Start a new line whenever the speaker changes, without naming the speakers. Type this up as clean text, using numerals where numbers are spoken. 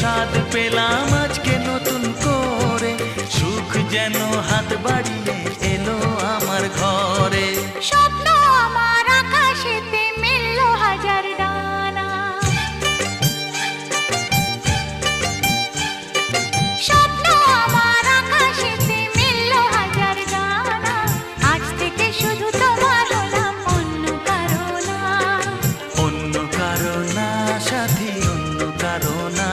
স্বাদ পেলাম আজকে নতুন করে, সুখ যেন হাত বাড়িয়ে এলো আমার ঘরে।
স্বপ্ন আমার আকাশেতে মেলল হাজার ডানা, স্বপ্ন আমার আকাশেতে মেলল হাজার ডানা। আজ থেকে শুধু তোমার হলাম, অন্য কারো না।
অন্য কারো না সাথী, অন্য কারো না।